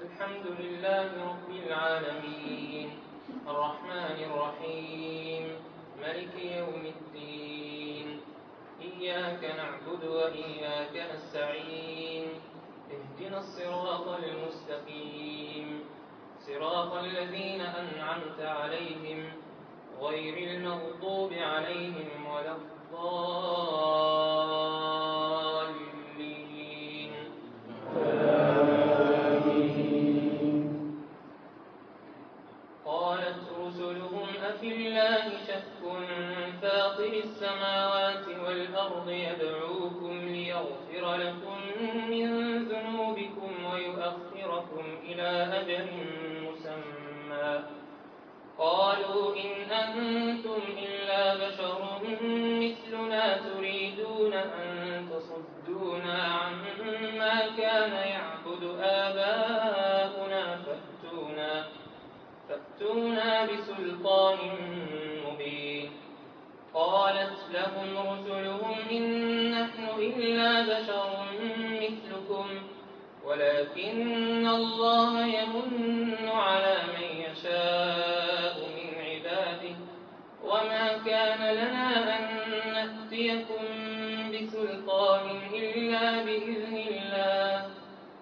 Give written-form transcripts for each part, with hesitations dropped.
الحمد لله رب العالمين الرحمن الرحيم ملك يوم الدين إياك نعبد وإياك نستعين اهدنا الصراط المستقيم صراط الذين أنعمت عليهم غير المغضوب عليهم ولا الضالين. قالت رسلهم أفي الله شك فاطر السماوات والأرض يدعوكم ليغفر لكم من ذنوبكم ويؤخركم إلى أجل مسمى قالوا إن أنتم إلا بشر مثلنا تريدون أن تصدونا عما كان يعبد آباؤنا فأتونا بسلطان مبين. قالت لهم رسلهم إن نحن إلا بشر مثلكم ولكن الله يمن على من يشاء من عباده وما كان لنا أن نأتيكم بسلطان إلا بإذن الله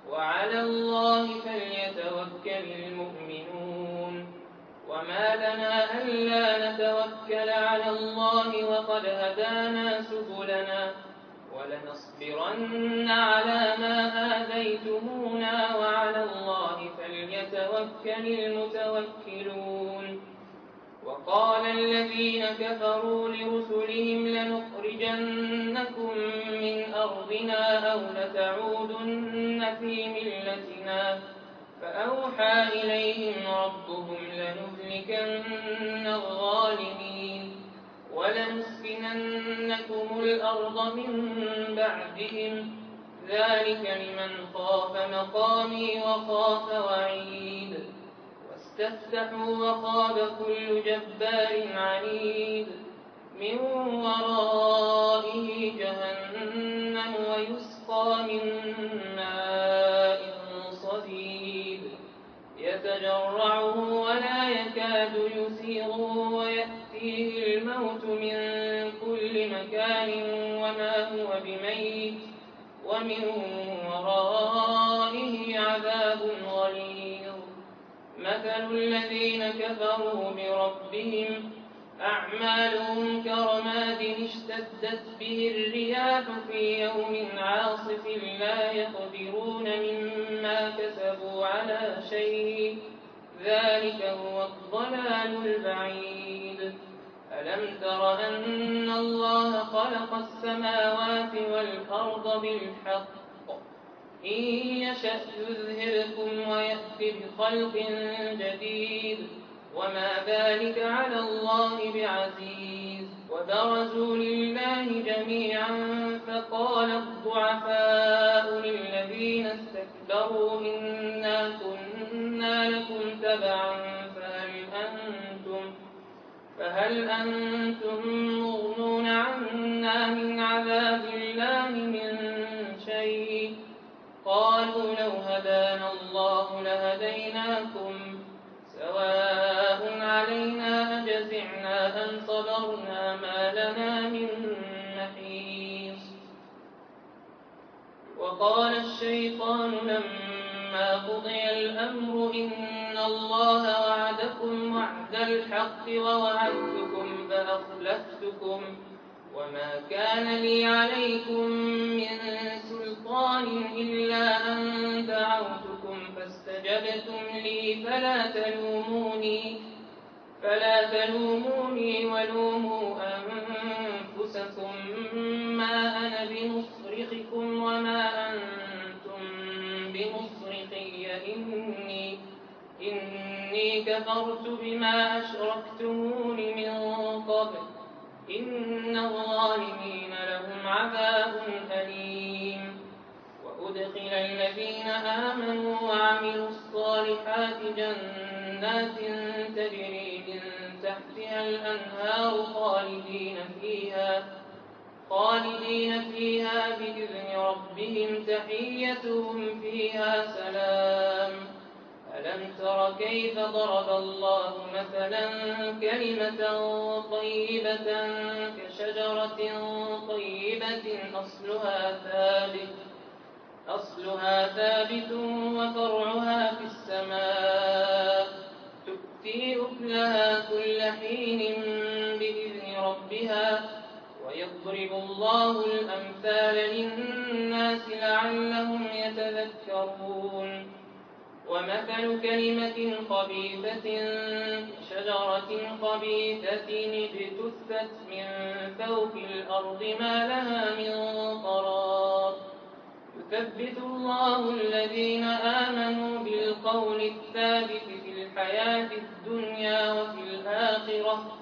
وعلى الله فليتوكل المؤمنون. وما لنا ألا نتوكل على الله وقد هدانا سبلنا ولنصبرن على ما آذيتمونا وعلى الله فليتوكل المتوكلون. وقال الذين كفروا لرسلهم لنخرجنكم من أرضنا أو لتعودن في ملتنا فأوحى إليهم ربهم لنهلكن الظالمين ولنسكننكم الأرض من بعدهم ذلك لمن خاف مقامي وخاف وعيد. واستفتحوا وخاب كل جبار عنيد من ورائه جهنم ويسقى من ماء صديد يتجرعه ولا يكاد يسيغه ويأتيه الموت من كل مكان وما هو بميت ومن ورائه عذاب غليظ. مثل الذين كفروا بربهم أعمالهم كرماد اشتدت به الرياح في يوم عاصف لا يقدرون مما كسبوا على شيء ذلك هو الضلال البعيد. ألم تر أن الله خلق السماوات والأرض بالحق إن يشأ يذهبكم ويأتي بخلق جديد وما ذلك على الله بعزيز. وبرزوا لله جميعا فقال الضعفاء للذين استكبروا إنا كنا لكم تبعا فهل أنتم مغنون عنا من عذاب الله من شيء قالوا لو هدانا الله لهديناكم سواء علينا أجزعنا أم صبرنا ما لنا من محيص. وقال الشيطان لما قضي الأمر إن الله وعدكم وعد الحق ووعدتكم فأخلفتكم وما كان لي عليكم من سلطان إلا أن دعوتكم فاستجبتم لي فلا تلوموني ولوموا أنفسكم ما أنا بمصرخكم وما أنتم بمصرخي إني كفرت بما أشركتمون من قبل إن الظالمين لهم عذاب أليم. وأدخل الذين آمنوا وعملوا الصالحات جنات تجري من تحتها الأنهار خالدين فيها بإذن ربهم تحيتهم فيها سلام تر كيف ضرب الله مثلا كلمة طيبة كشجرة طيبة أصلها ثابت وفرعها في السماء تؤتي أكلها كل حين بإذن ربها ويضرب الله الأمثال للناس لعلهم يتذكرون ومثل كلمة خبيثة كشجرة خبيثة اجتثت من فوق الأرض ما لها من قرار يثبت الله الذين آمنوا بالقول الثابت في الحياة الدنيا وفي الآخرة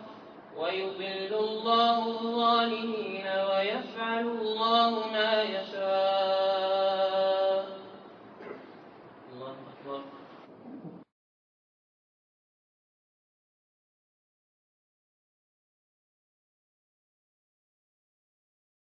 ويضل الله الظالمين ويفعل الله ما يشاء